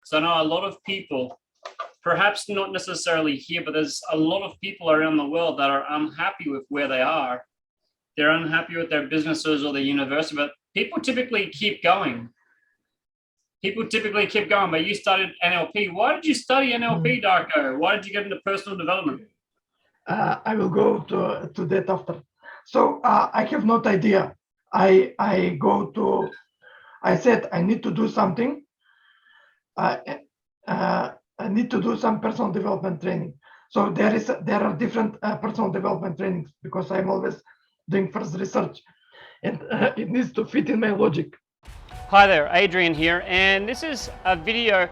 So I know a lot of people, perhaps not necessarily here, but there's a lot of people around the world that are unhappy with where they are. They're unhappy with their businesses or their university, but people typically keep going. But you studied NLP. Why did you study NLP, Darko? Why did you get into personal development? I will go to that after. So I have no idea. I said I need to do something. I need to do some personal development training. So there are different personal development trainings because I'm always doing first research, and it needs to fit in my logic. Hi there, Adrian here, and this is a video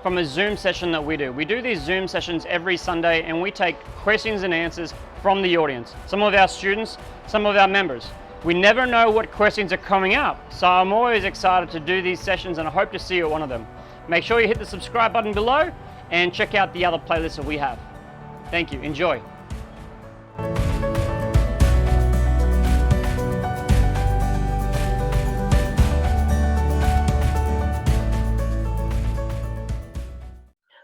from a Zoom session that we do. We do these Zoom sessions every Sunday and we take questions and answers from the audience, some of our students, some of our members. We never know what questions are coming up, so I'm always excited to do these sessions and I hope to see you at one of them. Make sure you hit the subscribe button below and check out the other playlists that we have. Thank you, enjoy.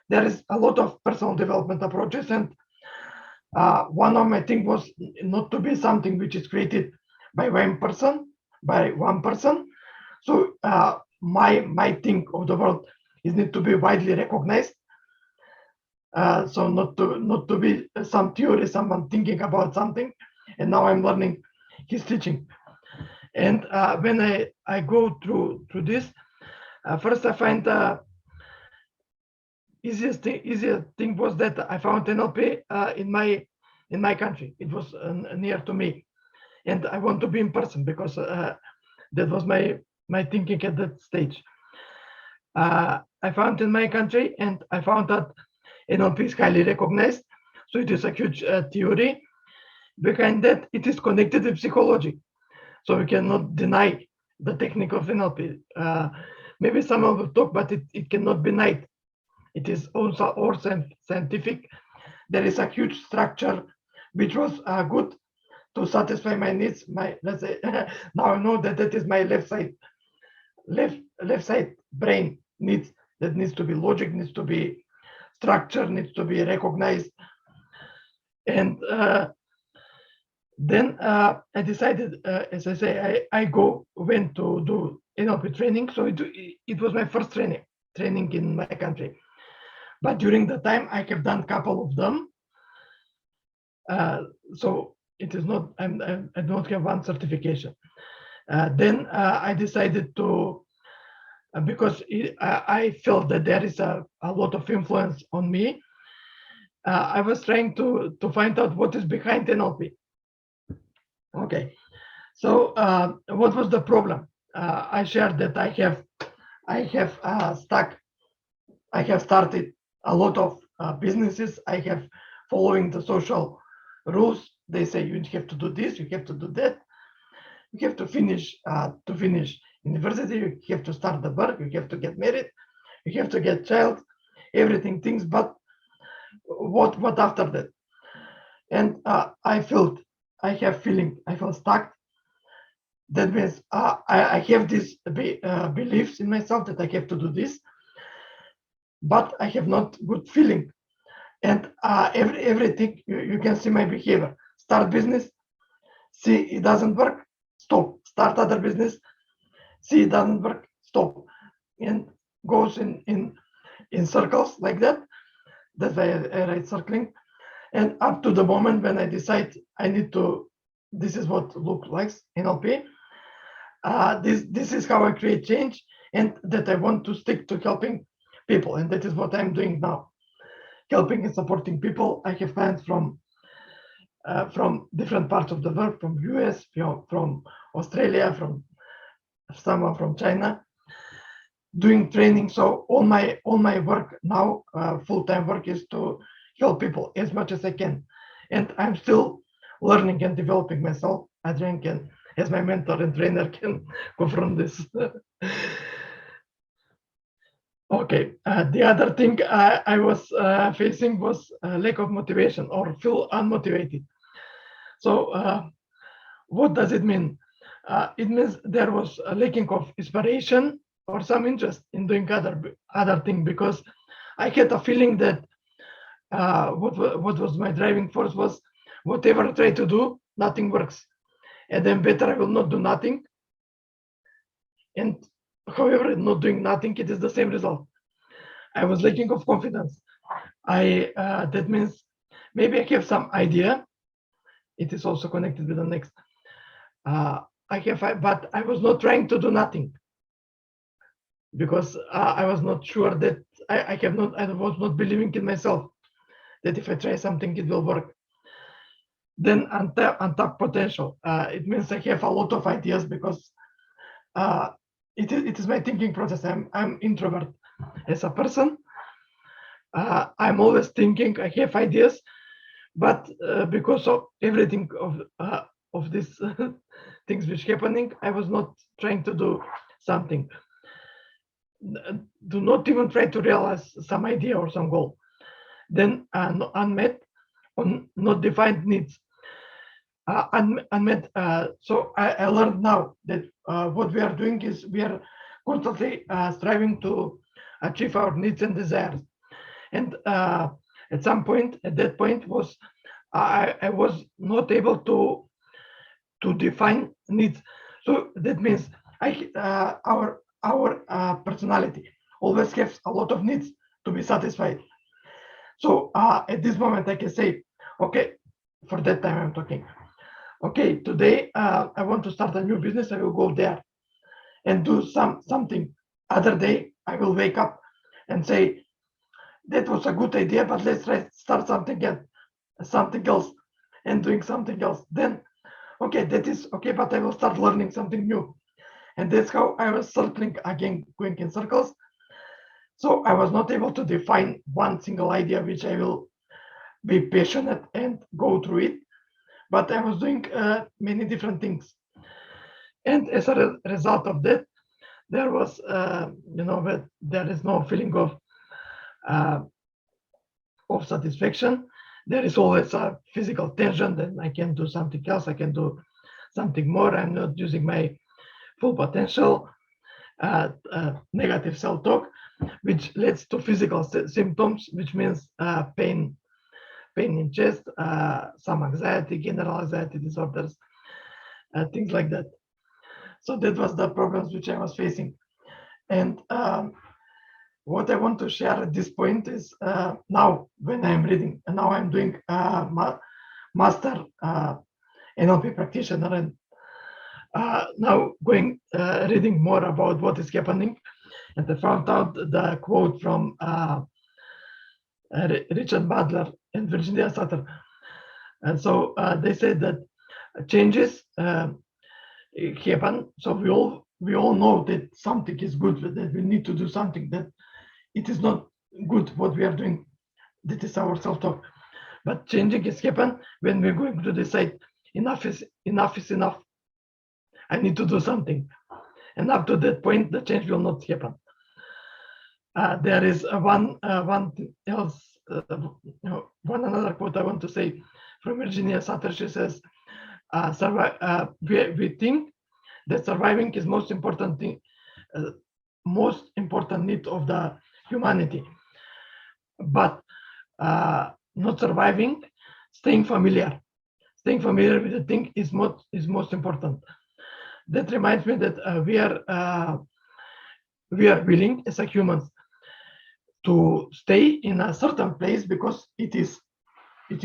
There is a lot of personal development approaches, and one of my things was not to be something which is created by one person. So my thing of the world is need to be widely recognized. So not to be some theory, someone thinking about something, and now I'm learning his teaching. And when I go through this, first I find easiest thing was that I found NLP in my country. It was near to me, and I want to be in person because that was my thinking at that stage. I found in my country, and I found that NLP is highly recognized. So it is a huge theory. Behind that, it is connected with psychology. So we cannot deny the technique of NLP. Maybe someone will talk, but it cannot be denied. It is also scientific. There is a huge structure which was good to satisfy my needs. Let's say now I know that is my left side brain needs. That needs to be logic, needs to be structure, needs to be recognized. And then I decided, as I say, I went to do NLP training. So it was my first training in my country. But during the time, I have done a couple of them. So it is not, I don't have one certification. Then I decided to, because I felt that there is a lot of influence on me, I was trying to find out what is behind NLP. Okay, so what was the problem? I shared that I have started a lot of businesses. I have following the social rules. They say you have to do this, you have to do that, you have to finish university, you have to start the work, you have to get married, you have to get child, everything things. But what after that? And I felt stuck. That means I have these beliefs in myself that I have to do this, but I have not good feeling. And everything, you can see my behavior. Start business, see it doesn't work, stop. Start other business, see it doesn't work, stop. And goes in circles like that. That's why I write circling. And up to the moment when I decide I need to, this is what looks like NLP. This is how I create change, and that I want to stick to helping people, and that is what I'm doing now, helping and supporting people. I have clients from different parts of the world, from US, from Australia, from someone from China, doing training. So all my work now, full-time work, is to help people as much as I can, and I'm still learning and developing myself. Adrian can, as my mentor and trainer, can confirm this. Okay, the other thing I was facing was lack of motivation, or feel unmotivated. So what does it mean? It means there was a lacking of inspiration or some interest in doing other thing, because I had a feeling that what was my driving force was, whatever I try to do, nothing works, and then better I will not do nothing. And however, not doing nothing, it is the same result. I was lacking of confidence. That means maybe I have some idea. It is also connected with the next. But I was not trying to do nothing, because I was not sure that I was not believing in myself that if I try something, it will work. Then untapped potential. It means I have a lot of ideas, because it is my thinking process. I'm introvert as a person. I'm always thinking. I have ideas, but because of everything of these things which happening, I was not trying to do something. Do not even try to realize some idea or some goal. Then unmet or not defined needs. Unmet. So I learned now that what we are doing is we are constantly striving to achieve our needs and desires. And at that point was I was not able to define needs. So that means our personality always has a lot of needs to be satisfied. So at this moment I can say, okay, for that time I'm talking. Okay, today I want to start a new business. I will go there and do something. Other day I will wake up and say, that was a good idea, but let's start something else and doing something else. Then, okay, that is okay, but I will start learning something new. And that's how I was circling again, going in circles. So I was not able to define one single idea which I will be passionate and go through it. But I was doing many different things. And as a result of that, there was, there is no feeling of satisfaction. There is always a physical tension that I can do something else. I can do something more. I'm not using my full potential. Negative self-talk, which leads to physical symptoms, which means pain in chest, some anxiety, general anxiety disorders, things like that. So that was the problems which I was facing. And what I want to share at this point is now when I'm reading, and now I'm doing master NLP practitioner, and now going reading more about what is happening. And I found out the quote from Richard Bandler and Virginia Sutter. And so they said that changes happen. So we all know that something is good, that we need to do something, that it is not good what we are doing. That is our self-talk. But changing is happen when we're going to decide enough is enough. I need to do something. And up to that point, the change will not happen. There is one another quote I want to say from Virginia Sutter. She says, we think that surviving is most important need of the humanity. But not surviving, staying familiar with the thing is most important. That reminds me that we are willing as a humans to stay in a certain place because it is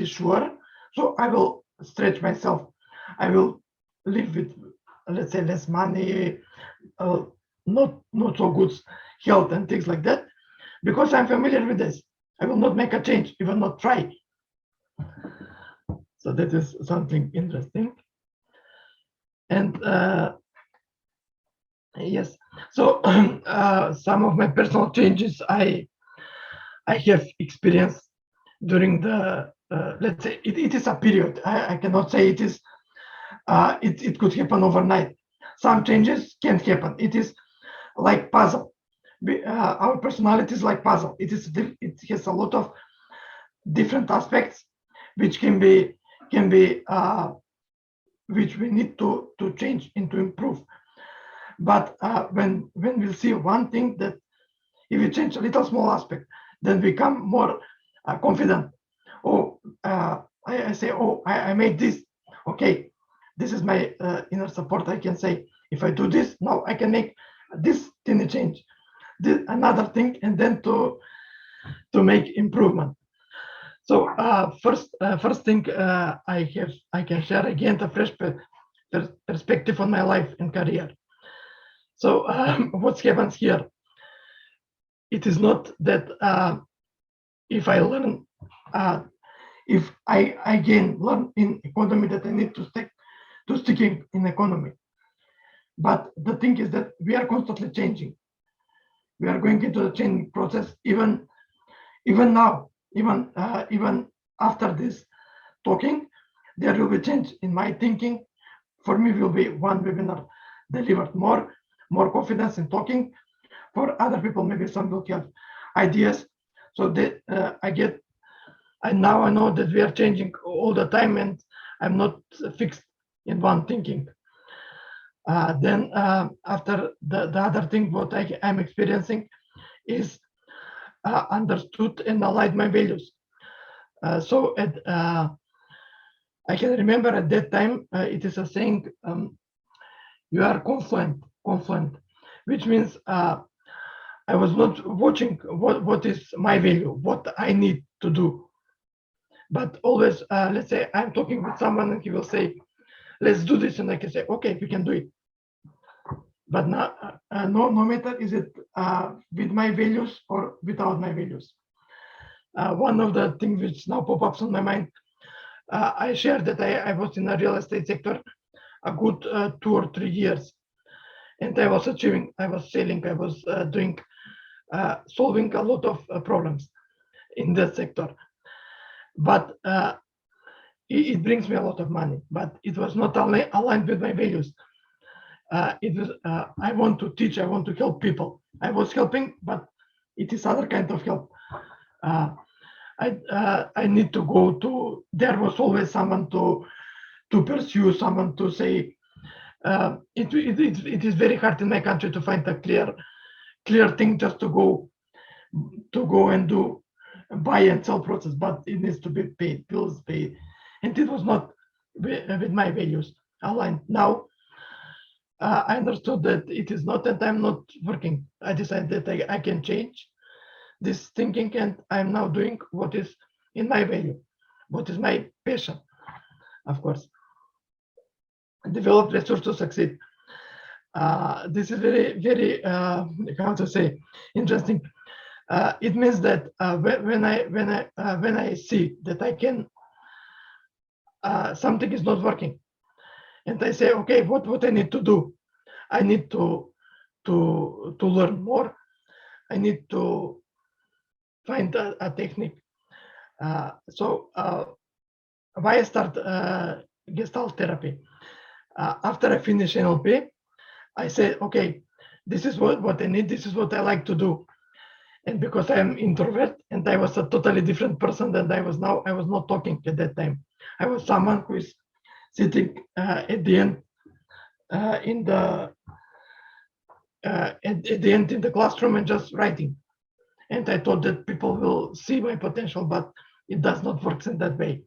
sure. So I will stretch myself. I will live with, let's say, less money, not so good health and things like that, because I'm familiar with this. I will not make a change, even not try. So that is something interesting. And yes, so some of my personal changes I have experienced during the let's say it is a period. I cannot say it is it could happen overnight. Some changes can't happen. It is like puzzle. Our personality is like puzzle. It has a lot of different aspects which can be which we need to change and to improve. But when we'll see one thing that if we change a little small aspect, then become more confident. Oh, I say, oh, I made this. Okay, this is my inner support. I can say, if I do this, now I can make this tiny change, this another thing, and then to make improvement. So first thing I can share again the fresh perspective on my life and career. So what happens here? It is not that if I learn, if I again learn in economy that I need to sticking in economy. But the thing is that we are constantly changing. We are going into the changing process even now, even after this talking, there will be change in my thinking. For me, will be one webinar delivered more confidence in talking. For other people, maybe some will have ideas. So that now I know that we are changing all the time, and I'm not fixed in one thinking. Then after the other thing, what I'm experiencing is understood and aligned my values. So I can remember at that time, it is a saying, you are confluent, which means I was not watching what is my value, what I need to do. But always, let's say I'm talking with someone and he will say, let's do this. And I can say, okay, we can do it. But no matter is it with my values or without my values. One of the things which now pop ups on my mind, I shared that I was in the real estate sector a good 2 or 3 years. And I was achieving, I was selling, I was doing, solving a lot of problems in that sector. But it brings me a lot of money, but it was not aligned with my values. It was, I want to teach, I want to help people. I was helping, but it is other kind of help. I need to go to, there was always someone to pursue, someone to say, it is very hard in my country to find a clear thing just to go and do buy and sell process, but it needs to be paid, bills paid. And it was not with my values aligned. Now, I understood that it is not, and I'm not working. I decided that I can change this thinking, and I'm now doing what is in my value, what is my passion, of course. Develop resource to succeed. This is very how to say, interesting. It means that when I see that I can, something is not working, and I say, okay, what I need to do? I need to learn more. I need to find a technique. So why I start Gestalt therapy? After I finish NLP, I say, okay, this is what I need. This is what I like to do. And because I am introvert and I was a totally different person than I was now, I was not talking at that time. I was someone who is sitting at the end in the classroom and just writing. And I thought that people will see my potential, but it does not work in that way.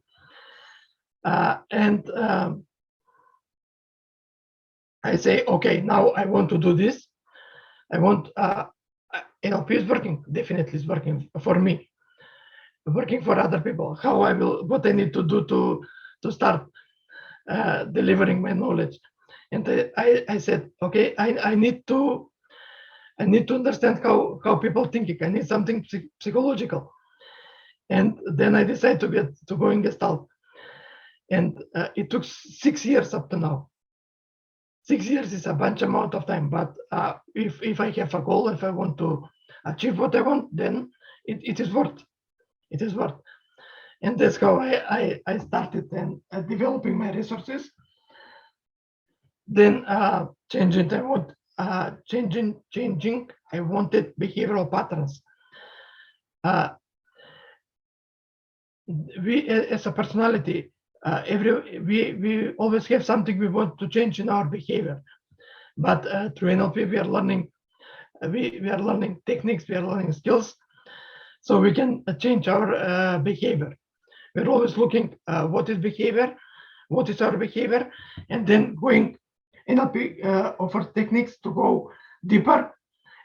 I say, okay, now I want to do this. I want, NLP is working, definitely is working for me, working for other people. How I will, what I need to do to start delivering my knowledge. And I said, okay, I need to understand how people thinking. I need something psychological. And then I decided to go in Gestalt. And it took 6 years up to now. 6 years is a bunch amount of time, but if I have a goal, if I want to achieve what I want, then it is worth. It is worth. And that's how I started and developing my resources. Then changing. I wanted behavioral patterns. We as a personality, we always have something we want to change in our behavior. But through NLP, we are learning techniques, we are learning skills, so we can change our behavior. We're always looking what is behavior, what is our behavior, and then going. NLP offers techniques to go deeper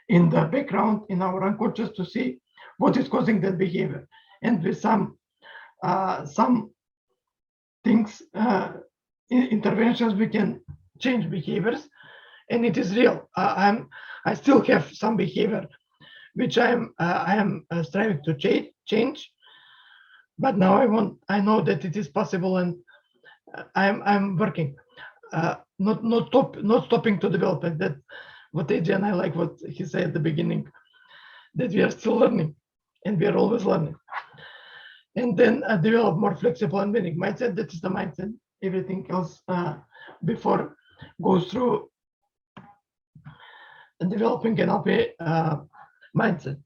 in the background, in our unconscious, to see what is causing that behavior. And with some things, interventions, we can change behaviors, and it is real. I still have some behavior which I am striving to change, but now I know that it is possible, and I'm working, not stopping to develop it. That what Adrian, I like what he said at the beginning, that we are still learning, and we are always learning. And then develop more flexible and winning mindset. That is the mindset. Everything else before goes through developing NLP mindset.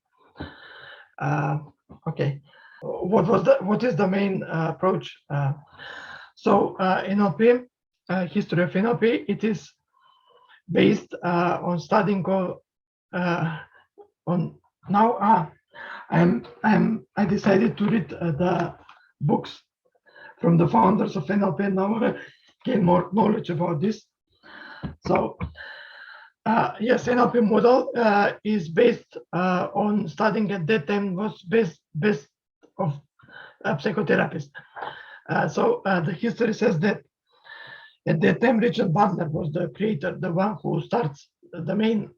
Okay, what is the main approach? So NLP, history of NLP, it is based on studying on now. I decided to read the books from the founders of NLP, and now gain more knowledge about this. So yes, NLP model is based on studying at that time was best of psychotherapists. So the history says that at that time Richard Bandler was the creator, the one who starts the main,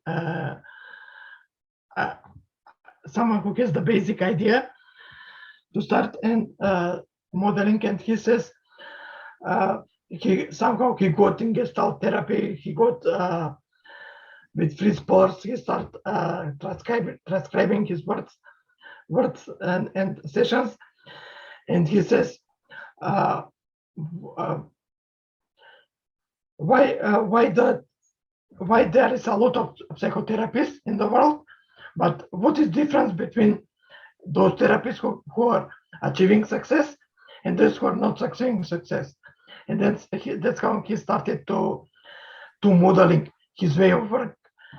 someone who has the basic idea to start and modeling, and he says he got in Gestalt therapy, he got with Fritz Perls, he started transcribing his words and sessions, and he says why there is a lot of psychotherapists in the world, but what is difference between those therapists who are achieving success and those who are not achieving success? And that's how he started to modeling his way of work,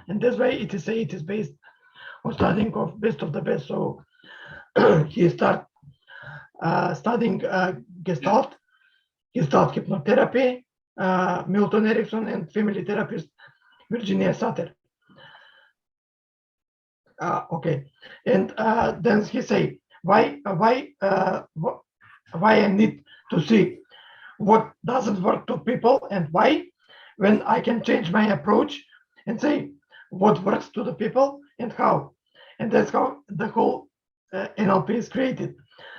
and that's why it is based on studying of best of the best. So he started studying Gestalt hypnotherapy, Milton Erickson, and family therapist Virginia Satir. Okay, and then he say why I need to see what doesn't work to people, and why, when I can change my approach and say what works to the people and how. And that's how the whole NLP is created.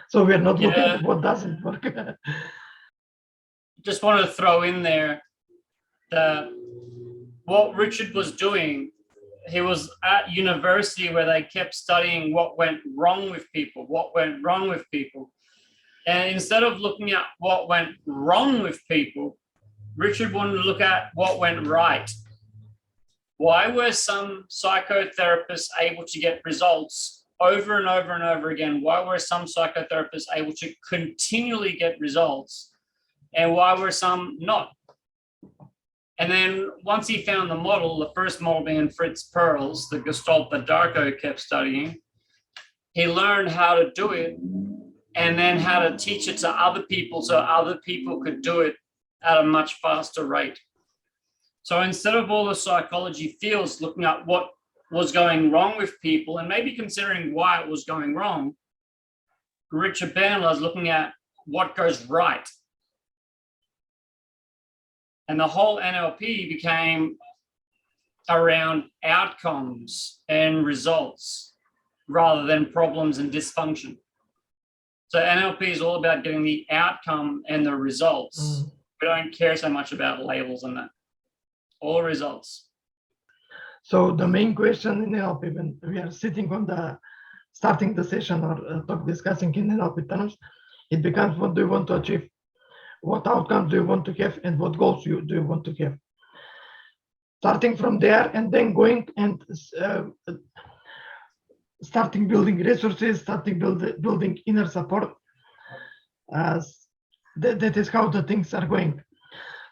So we're not looking at what doesn't work. Just want to throw in there that what Richard was doing, he was at university where they kept studying what went wrong with people. And instead of looking at what went wrong with people, Richard wanted to look at what went right. Why were some psychotherapists able to get results over and over and over again? Why were some psychotherapists able to continually get results? And why were some not? And then once he found the model, the first model being Fritz Perls, the Gestalt that Darko kept studying, he learned how to do it and then how to teach it to other people so other people could do it at a much faster rate. So instead of all the psychology fields looking at what was going wrong with people and maybe considering why it was going wrong, Richard Bandler is looking at what goes right. And the whole NLP became around outcomes and results rather than problems and dysfunction. So NLP is all about getting the outcome and the results. We don't care so much about labels and that. All results. So the main question in NLP, when we are sitting on the starting the session or discussing in NLP terms, it becomes what do you want to achieve? What outcomes do you want to have, and what goals do you want to have? Starting from there and then going and starting building resources, starting building inner support. That is how the things are going.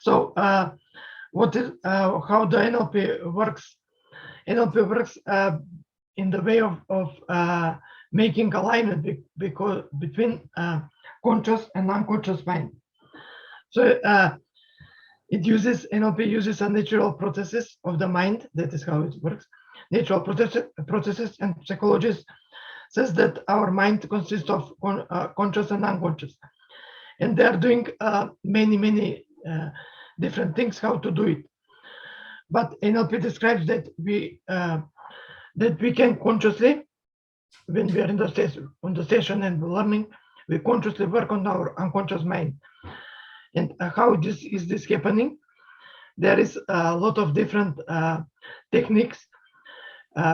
So what is how the NLP works. NLP works in the way of making alignment between conscious and unconscious mind. So NLP uses a natural processes of the mind. That is how it works. Natural processes, and psychologists says that our mind consists of conscious and unconscious, and they are doing many different things how to do it. But NLP describes that we can consciously, when we are in the session and learning, we consciously work on our unconscious mind. And how is this happening? There is a lot of different techniques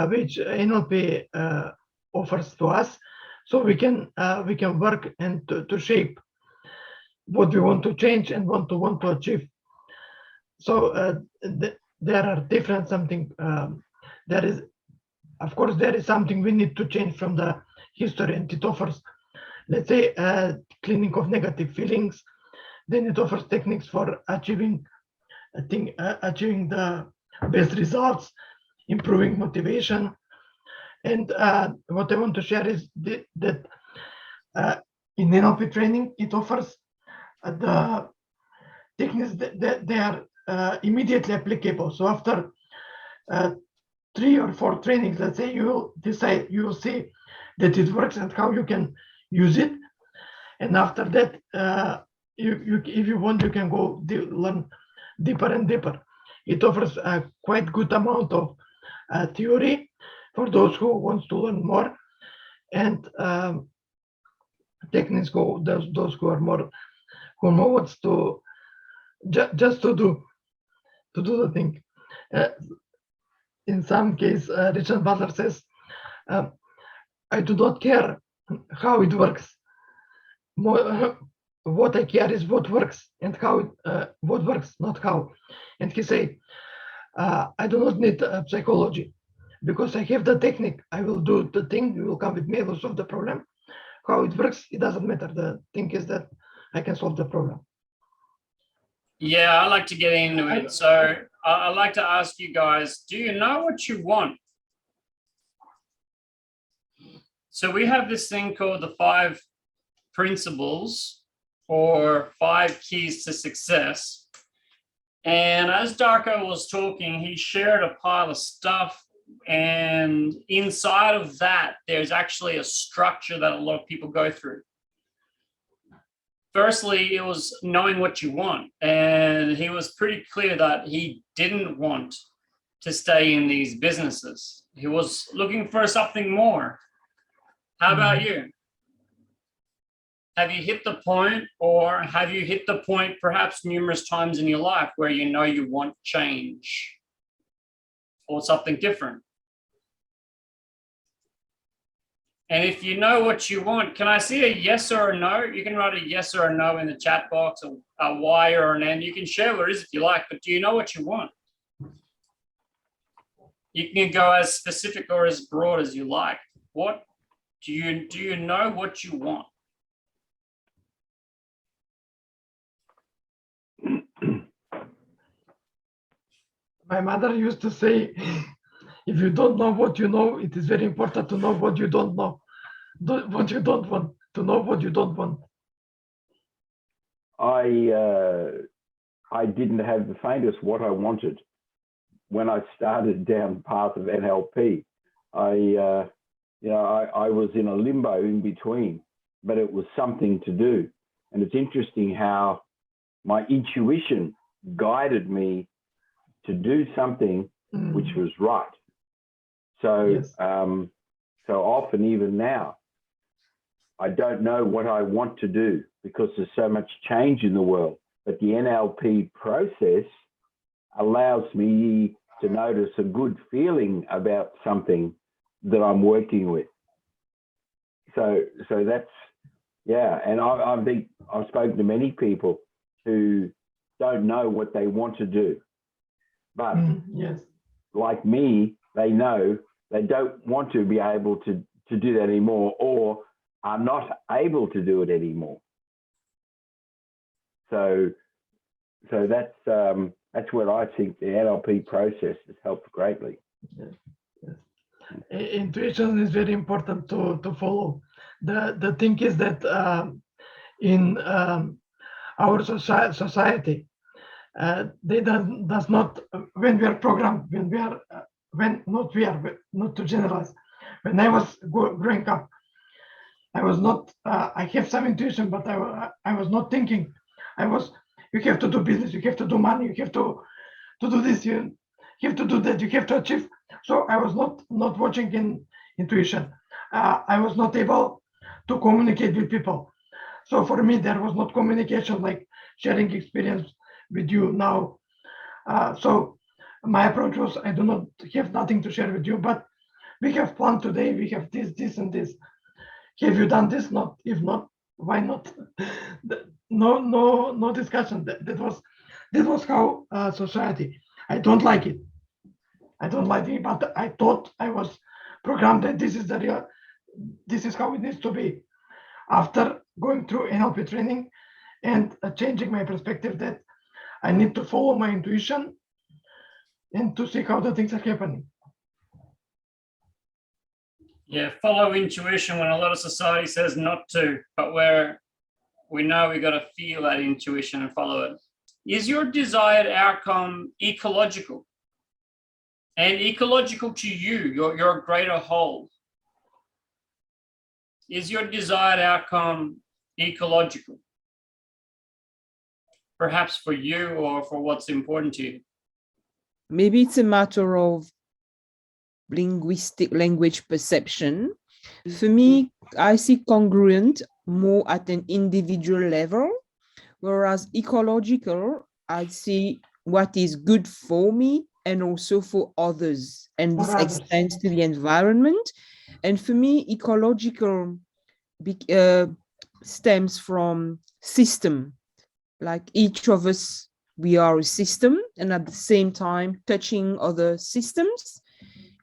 which NLP offers to us, so we can work and to shape what we want to change and want to achieve. So there are different something. There is, of course, there is something we need to change from the history, and it offers, let's say, cleaning of negative feelings. Then it offers techniques for achieving the best results, improving motivation. And what I want to share is that in NLP training, it offers the techniques that they are immediately applicable. So after 3 or 4 trainings, let's say, you will see that it works and how you can use it. And after that, if you want, you can go learn deeper and deeper. It offers a quite good amount of theory for those who wants to learn more, and techniques for those who are more wants to just to do the thing. In some case, Richard Bandler says, "I do not care how it works. What I care is what works, and how what works, not how." And he say, "I do not need psychology, because I have the technique. I will do the thing. You will come with me. I will solve the problem. How it works, it doesn't matter. The thing is that I can solve the problem." Yeah, I like to get into it. So I'd like to ask you guys, do you know what you want? So we have this thing called the 5 principles or 5 keys to success. And as Darko was talking, he shared a pile of stuff. And inside of that, there's actually a structure that a lot of people go through. Firstly, it was knowing what you want. And he was pretty clear that he didn't want to stay in these businesses. He was looking for something more. How about you? Have you hit the point, or have you hit the point perhaps numerous times in your life where you know you want change or something different? And if you know what you want, can I see a yes or a no? You can write a yes or a no in the chat box, or a Y or an N. You can share what it is if you like, but do you know what you want? You can go as specific or as broad as you like. What do you know what you want? My mother used to say, if you don't know what you know, it is very important to know what you don't know. What you don't want, to know what you don't want. I didn't have the faintest what I wanted when I started down the path of NLP. I was in a limbo in between, but it was something to do. And it's interesting how my intuition guided me to do something which was right. So, Yes. So often, even now, I don't know what I want to do because there's so much change in the world. But the NLP process allows me to notice a good feeling about something that I'm working with. So that's, yeah. And I think I've spoken to many people who don't know what they want to do. But Yes. like me, they know they don't want to be able to do that anymore, or are not able to do it anymore. So that's That's what I think the NLP process has helped greatly. Yes, yes. Intuition is very important to follow. The thing is that in our society, they does not, when we are programmed, when we are not to generalize. When I was growing up, I was not. I have some intuition, but I was not thinking. You have to do business. You have to do money. You have to do this. You have to do that. You have to achieve. So I was not watching in intuition. I was not able to communicate with people. So for me, there was not communication like sharing experience with you now. So my approach was, I do not have nothing to share with you, but we have planned today. We have this, and this. Have you done this? Not. If not, why not? No discussion. That was how society. I don't like it. I don't like it, but I thought I was programmed that this is the real. This is how it needs to be. After going through NLP training and changing my perspective, that I need to follow my intuition and to see how the things are happening. Yeah, follow intuition when a lot of society says not to, but where we know we got to feel that intuition and follow it. Is your desired outcome ecological? And ecological to you, your greater whole. Is your desired outcome ecological? Perhaps for you or for what's important to you. Maybe it's a matter of language perception. For me, I see congruent more at an individual level, whereas ecological, I see what is good for me and also for others, and this extends to the environment. And for me, ecological stems from system. Like each of us, we are a system, and at the same time touching other systems,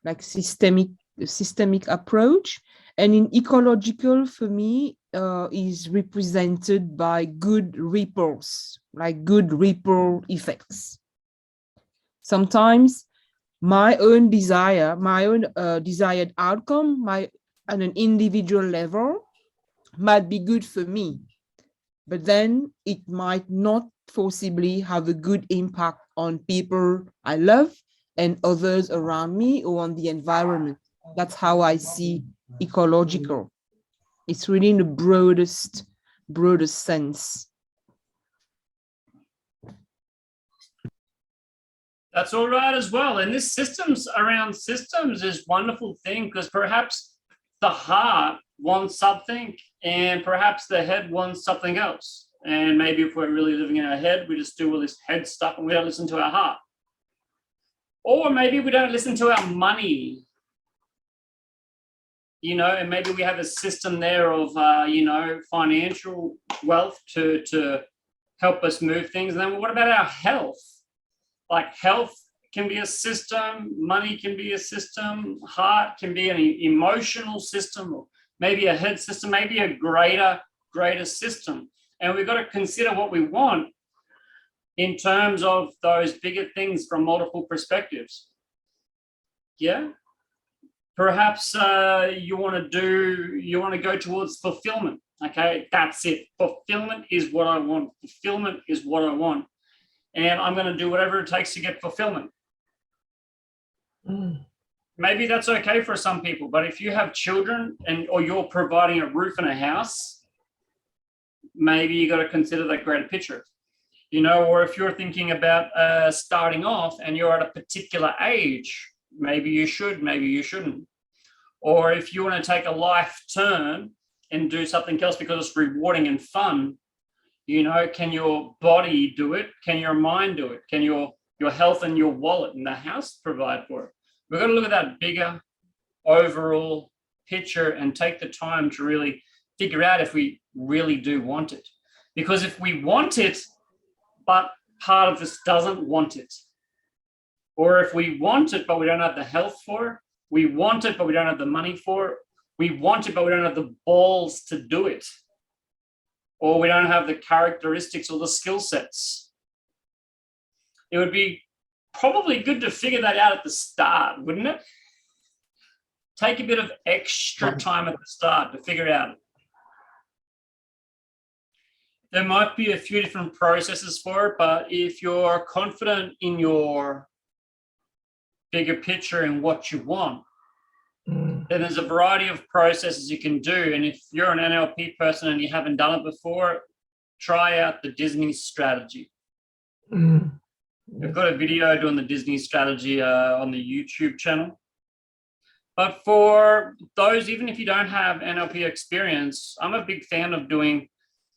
like systemic approach. And in ecological, for me, is represented by good ripples, like good ripple effects. Sometimes my own desire, desired outcome, at an individual level, might be good for me, but then it might not forcibly have a good impact on people I love and others around me or on the environment. That's how I see ecological. It's really in the broadest sense. That's all right as well. And this systems around systems is a wonderful thing, because perhaps the heart wants something and perhaps the head wants something else. And maybe if we're really living in our head, we just do all this head stuff and we don't listen to our heart. Or maybe we don't listen to our money, and maybe we have a system there of, financial wealth to help us move things. And then what about our health? Like health can be a system, money can be a system, heart can be an emotional system, or maybe a head system, maybe a greater system. And we've got to consider what we want in terms of those bigger things from multiple perspectives. Yeah. Perhaps you want to go towards fulfillment. Okay, that's it. Fulfillment is what I want. Fulfillment is what I want. And I'm going to do whatever it takes to get fulfillment. Maybe that's okay for some people, but if you have children or you're providing a roof and a house, maybe you got to consider that greater picture. Or if you're thinking about starting off and you're at a particular age, maybe you should, maybe you shouldn't. Or if you want to take a life turn and do something else because it's rewarding and fun, can your body do it? Can your mind do it? Can your health and your wallet and the house provide for it? We've got to look at that bigger overall picture and take the time to really figure out if we really do want it. Because if we want it, but part of us doesn't want it, or if we want it, but we don't have the health for it, we want it, but we don't have the money for it, we want it, but we don't have the balls to do it, or we don't have the characteristics or the skill sets. it would be probably good to figure that out at the start, wouldn't it? Take a bit of extra time at the start to figure it out. There might be a few different processes for it, but if you're confident in your bigger picture and what you want, then there's a variety of processes you can do. And if you're an NLP person and you haven't done it before, try out the Disney strategy. We've got a video doing the Disney strategy on the YouTube channel. But for those, even if you don't have NLP experience, I'm a big fan of doing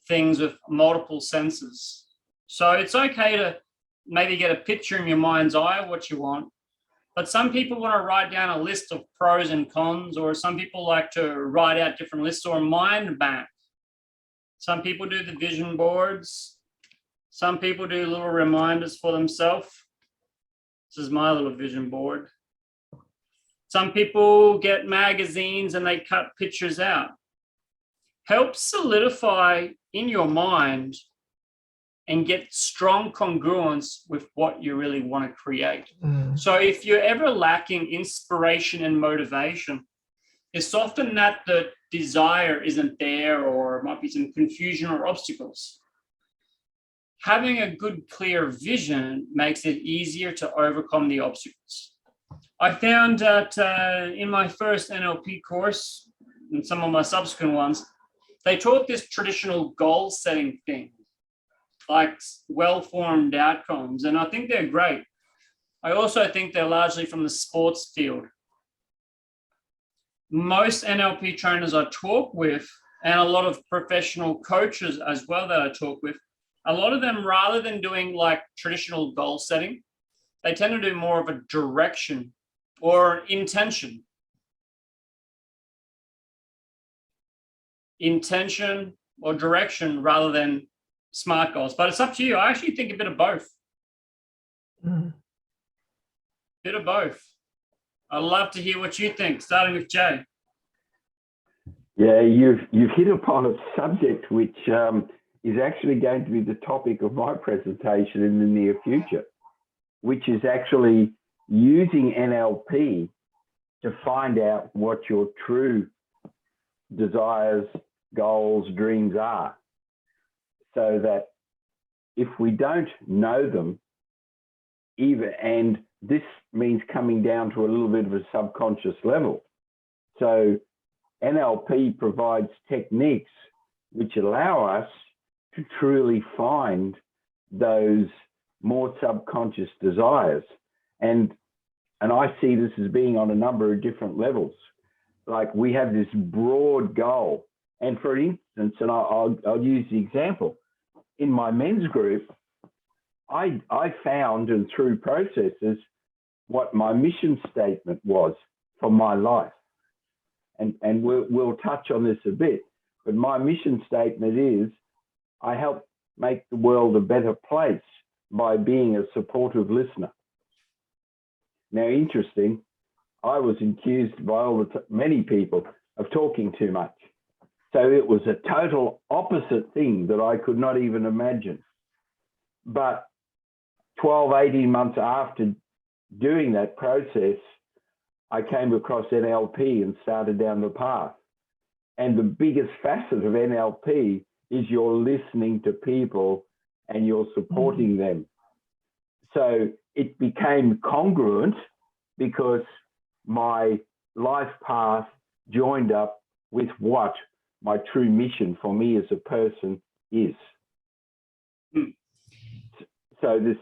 things with multiple senses. So it's okay to maybe get a picture in your mind's eye of what you want. But some people want to write down a list of pros and cons, or some people like to write out different lists or mind map. Some people do the vision boards. Some people do little reminders for themselves. This is my little vision board. Some people get magazines and they cut pictures out. Help solidify in your mind and get strong congruence with what you really want to create. So if you're ever lacking inspiration and motivation, it's often that the desire isn't there, or might be some confusion or obstacles. Having a good, clear vision makes it easier to overcome the obstacles. I found that in my first NLP course and some of my subsequent ones, they taught this traditional goal setting thing, like well-formed outcomes, and I think they're great. I also think they're largely from the sports field. Most NLP trainers I talk with, and a lot of professional coaches as well that I talk with, a lot of them, rather than doing like traditional goal setting, they tend to do more of a direction or intention. Intention or direction rather than SMART goals. But it's up to you. I actually think a bit of both. Bit of both. I'd love to hear what you think, starting with Jay. Yeah, you've hit upon a subject which is actually going to be the topic of my presentation in the near future, which is actually using NLP to find out what your true desires, goals, dreams are, so that if we don't know them, and this means coming down to a little bit of a subconscious level. So NLP provides techniques which allow us to truly find those more subconscious desires. And I see this as being on a number of different levels. Like we have this broad goal. And for instance, and I'll use the example, in my men's group, I found, and through processes, what my mission statement was for my life. And we'll touch on this a bit, but my mission statement is, I help make the world a better place by being a supportive listener. Now, interesting, I was accused by many people of talking too much. So it was a total opposite thing that I could not even imagine. But 12, 18 months after doing that process, I came across NLP and started down the path. And the biggest facet of NLP is you're listening to people and you're supporting them. So it became congruent because my life path joined up with what my true mission for me as a person is. So this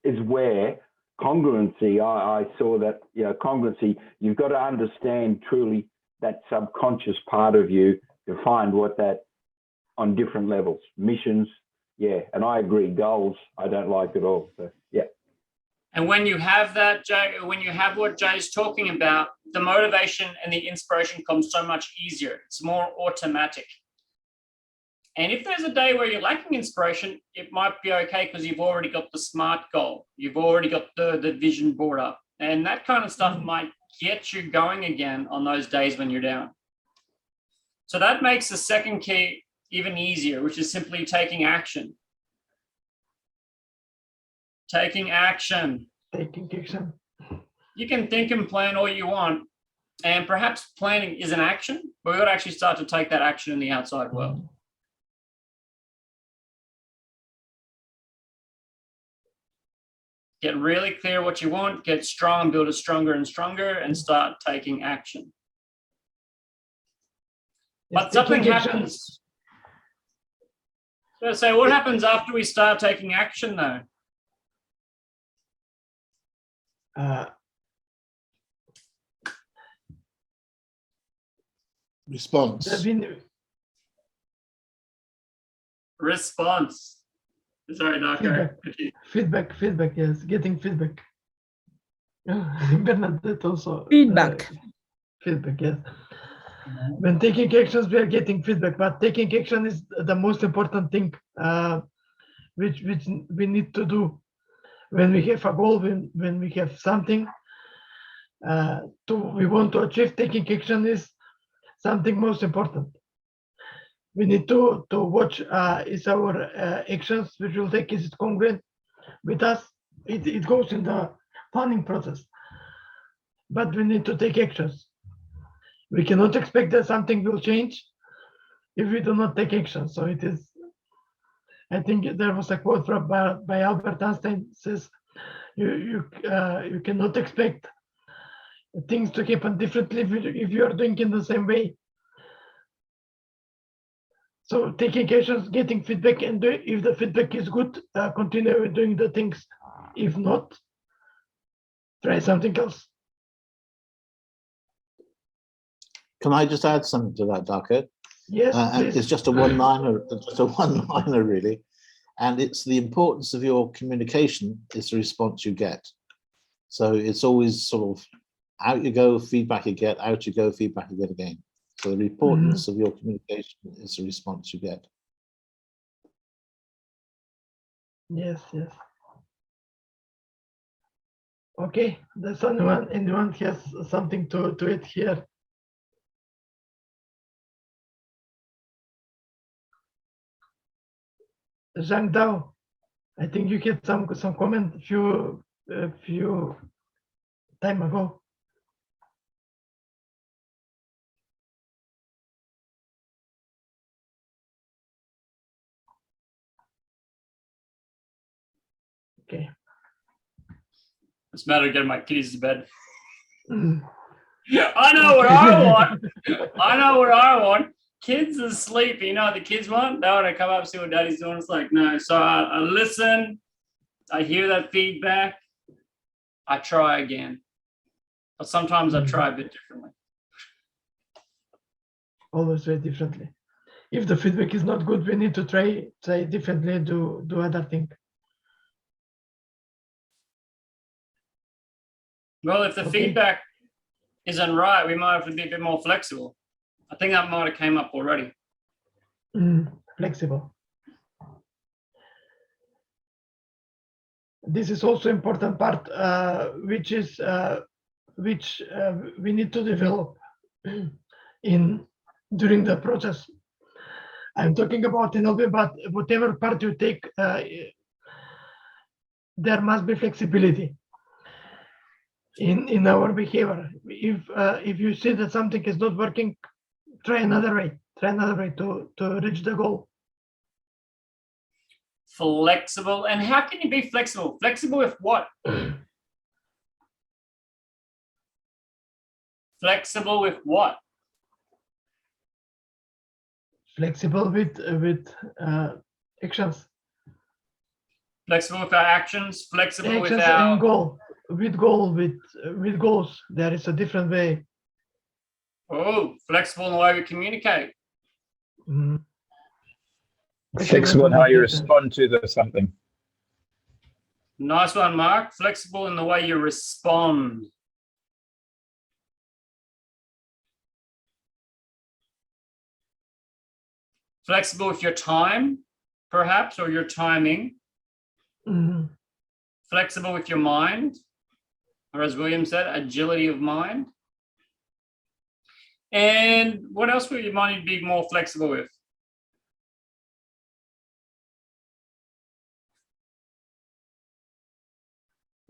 is where congruency, I saw that, congruency, you've got to understand truly that subconscious part of you to find what that on different levels, missions, and I agree, goals, I don't like at all, so yeah. And when you have that, Jay, when you have what Jay's talking about, the motivation and the inspiration comes so much easier. It's more automatic. And if there's a day where you're lacking inspiration, it might be okay because you've already got the SMART goal. You've already got the vision board up. And that kind of stuff might get you going again on those days when you're down. So that makes the second key even easier, which is simply taking action. Taking action. Taking action. You can think and plan all you want, and perhaps planning is an action, but we've got to actually start to take that action in the outside world. Get really clear what you want, get strong, build it stronger and stronger, and start taking action. Yes, But something taking action. happens. So what happens after we start taking action, though? Response. Response. Sorry, Darko. Feedback, yes, getting feedback. Bernadette also. Feedback. Feedback, yes. When taking actions, we are getting feedback, but taking action is the most important thing, which we need to do when we have a goal, when we have something we want to achieve. Taking action is something most important. We need to watch is our actions which will take, is it congruent with us? It goes in the planning process, but we need to take actions. We cannot expect that something will change if we do not take action. So it is, I think there was a quote from by Albert Einstein, says, you cannot expect things to happen differently if you are doing in the same way. So taking actions, getting feedback, and if the feedback is good, continue doing the things. If not, try something else. Can I just add something to that, Darko? Yes, it's just a one-liner, really, and it's the importance of your communication is the response you get. So it's always sort of out you go, feedback you get, out you go, feedback you get again. So the importance of your communication is the response you get. Yes. Okay, that's anyone has something to add here? Zhang Dao, I think you had some comment a few time ago. Okay. It's a matter of getting my kitties to bed. Mm. I know what I want. I know what I want. Kids are sleepy. You know what the kids want? They want to come up, see what daddy's doing. It's like, no. So I listen. I hear that feedback. I try again. But sometimes I try a bit differently. Always very differently. If the feedback is not good, we need to try differently, do other thing. Well, if the feedback isn't right, we might have to be a bit more flexible. I think that might have came up already. Flexible. This is also important part, which we need to develop during the process. I'm talking about NLP, but whatever part you take, there must be flexibility in our behavior. If you see that something is not working, try another way to reach the goal. Flexible. And how can you be flexible? Flexible with what? Flexible with what? Flexible with actions. Flexible with our actions. Flexible with Actions our and goal. With goals, there is a different way. Oh, flexible in the way we communicate. Flexible in how you respond to something. Nice one, Mark. Flexible in the way you respond. Flexible with your time, perhaps, or your timing. Flexible with your mind, or as William said, agility of mind. And what else would you mind be more flexible with?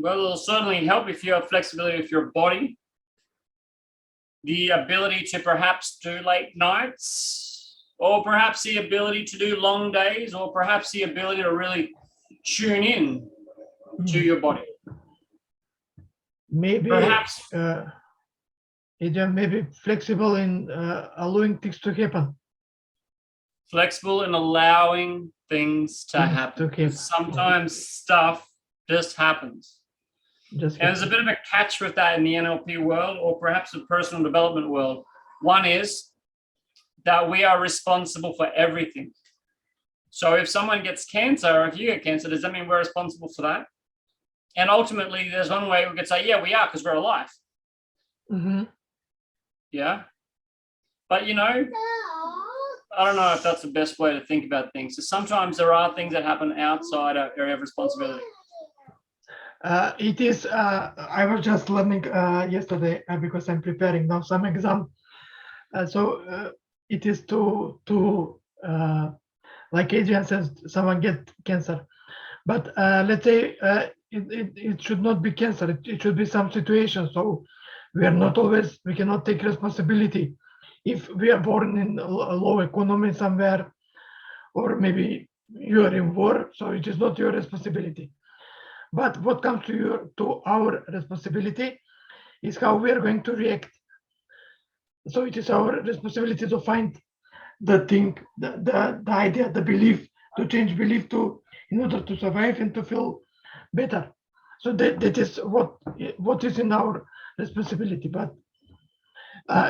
Well, it'll certainly help if you have flexibility with your body, the ability to perhaps do late nights, or perhaps the ability to do long days, or perhaps the ability to really tune in to your body. Maybe Perhaps Adrian, maybe flexible in allowing things to happen. flexible in allowing things to Things happen. to happen. Sometimes stuff just happens. Just And there's a bit of a catch with that in the NLP world, or perhaps the personal development world. One is that we are responsible for everything. So if someone gets cancer, or if you get cancer, does that mean we're responsible for that? And ultimately, there's one way we could say, yeah, we are, because we're alive. Mm-hmm. Yeah. But, you know, I don't know if that's the best way to think about things. So sometimes there are things that happen outside our area of responsibility. It is. I was just learning yesterday because I'm preparing now some exam. So it is to like Adrian says, someone get cancer, but let's say it should not be cancer. It should be some situation. So we are not always. We cannot take responsibility if we are born in a low economy somewhere, or maybe you are in war. So it is not your responsibility. But what comes to our responsibility is how we are going to react. So it is our responsibility to find the thing, the idea, the belief, to change belief in order to survive and to feel better. So that is what is in our responsibility. But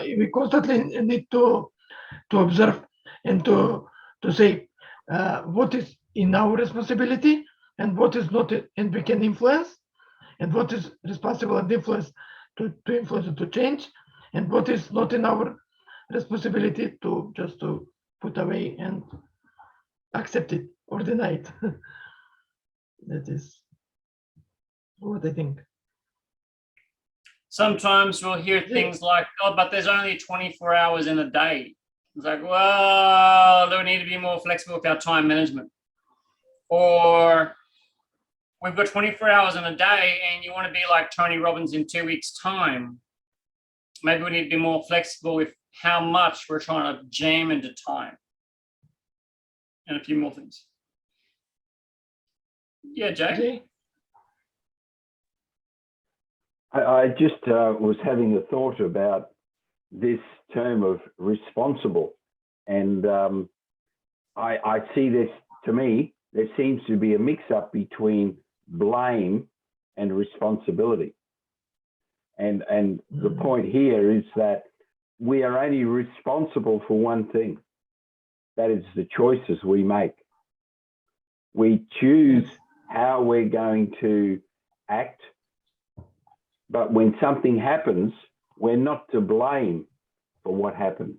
we constantly need to observe and to say what is in our responsibility and what is not, and we can influence, and what is responsible and influence to influence and to change, and what is not in our responsibility to just to put away and accept it or deny it. That is what I think. Sometimes we'll hear things like, oh, but there's only 24 hours in a day. It's like, well, do we need to be more flexible with our time management? Or we've got 24 hours in a day and you want to be like Tony Robbins in 2 weeks' time. Maybe we need to be more flexible with how much we're trying to jam into time. And a few more things. Yeah, Jay? I just was having a thought about this term of responsible. And I see this, to me, there seems to be a mix-up between blame and responsibility. And the point here is that we are only responsible for one thing. That is the choices we make. We choose how we're going to act. But when something happens, we're not to blame for what happens.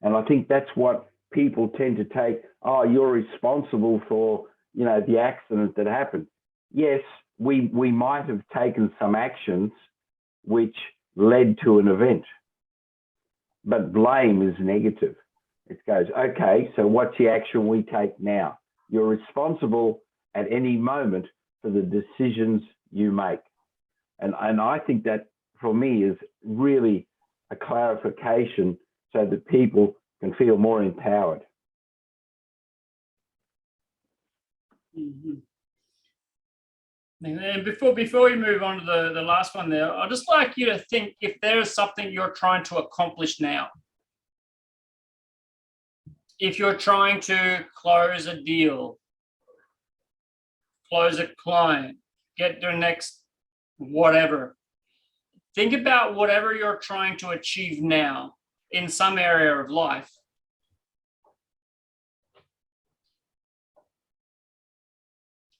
And I think that's what people tend to take, oh, you're responsible for, you know, the accident that happened. Yes, we might have taken some actions which led to an event, but blame is negative. It goes, okay, so what's the action we take now? You're responsible at any moment for the decisions you make. And I think that, for me, is really a clarification so that people can feel more empowered. Mm-hmm. And before we move on to the last one there, I'd just like you to think if there is something you're trying to accomplish now. If you're trying to close a deal, close a client, get their next whatever, think about whatever you're trying to achieve now in some area of life.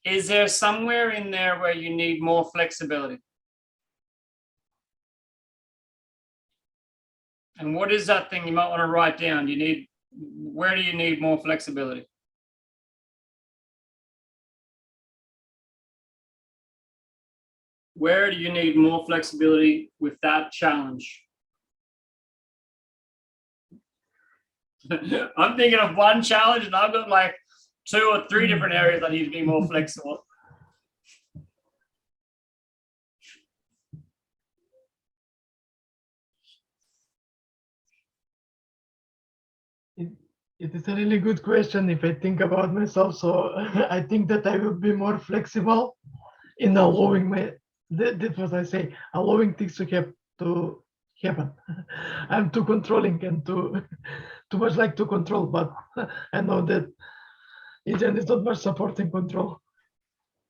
Is there somewhere in there where you need more flexibility? And what is that thing you might want to write down? Where do you need more flexibility? Where do you need more flexibility with that challenge? I'm thinking of one challenge and I've got like 2 or 3 different areas I need to be more flexible. It is a really good question if I think about myself. So I think that I will be more flexible in allowing that's what I say, allowing things to happen. I'm too controlling and too much like to control, but I know that Adrian is not much supporting control.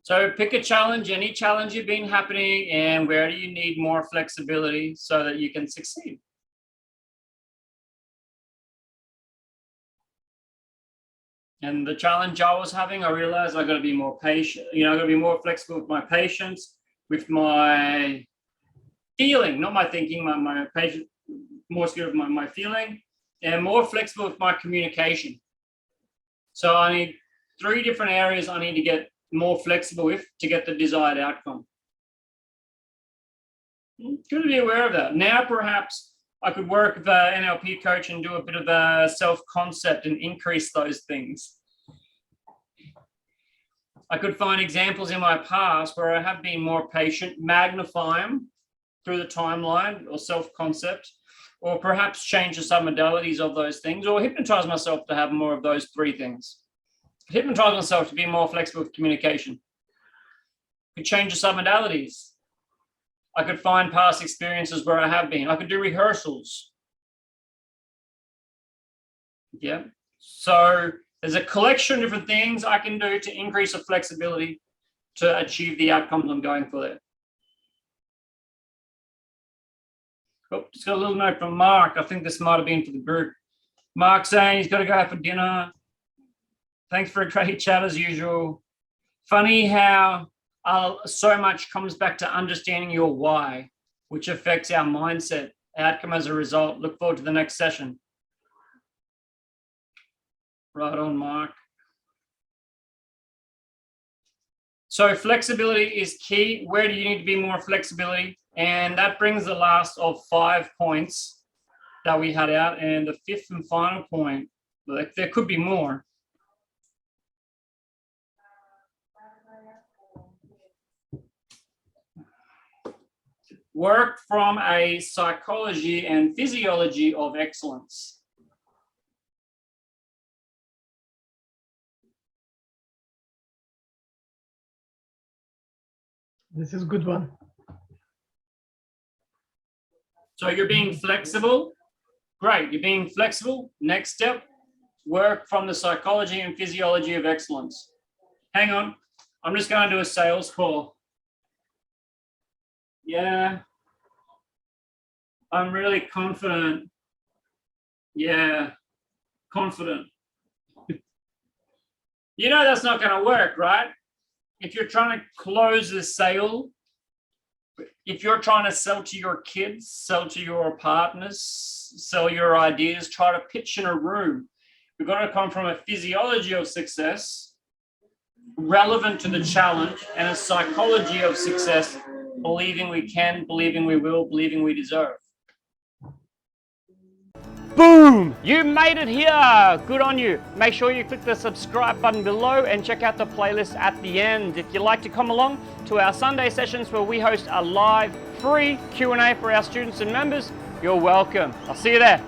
So pick a challenge, any challenge you've been happening, and where do you need more flexibility so that you can succeed? And the challenge I was having, I realized I got to be more patient. I got to be more flexible with my patience, with my feeling, not my thinking, my patient, more skilled with my feeling, and more flexible with my communication. So I need 3 different areas I need to get more flexible with to get the desired outcome. Good to be aware of that. Now, perhaps I could work with an NLP coach and do a bit of a self-concept and increase those things. I could find examples in my past where I have been more patient, magnify them through the timeline or self-concept, or perhaps change the submodalities of those things, or hypnotize myself to have more of those 3 things. Hypnotize myself to be more flexible with communication. Could change the submodalities. I could find past experiences where I have been. I could do rehearsals. Yeah. So there's a collection of different things I can do to increase the flexibility to achieve the outcomes I'm going for there. Oh, just got a little note from Mark. I think this might have been for the group. Mark saying he's got to go out for dinner. Thanks for a great chat as usual. Funny how so much comes back to understanding your why, which affects our mindset, outcome as a result. Look forward to the next session. Right on, Mark. So flexibility is key. Where do you need to be more flexibility? And that brings the last of 5 points that we had out. And the 5th and final point, like there could be more. Work from a psychology and physiology of excellence. This is a good one. So you're being flexible. Great, you're being flexible. Next step, work from the psychology and physiology of excellence. Hang on, I'm just going to do a sales call. Yeah, I'm really confident. Yeah, confident. You know that's not going to work, right? If you're trying to close the sale, if you're trying to sell to your kids, sell to your partners, sell your ideas, try to pitch in a room, we've got to come from a physiology of success, relevant to the challenge, and a psychology of success, believing we can, believing we will, believing we deserve. Boom! You made it here! Good on you. Make sure you click the subscribe button below and check out the playlist at the end. If you'd like to come along to our Sunday sessions where we host a live, free Q&A for our students and members, you're welcome. I'll see you there.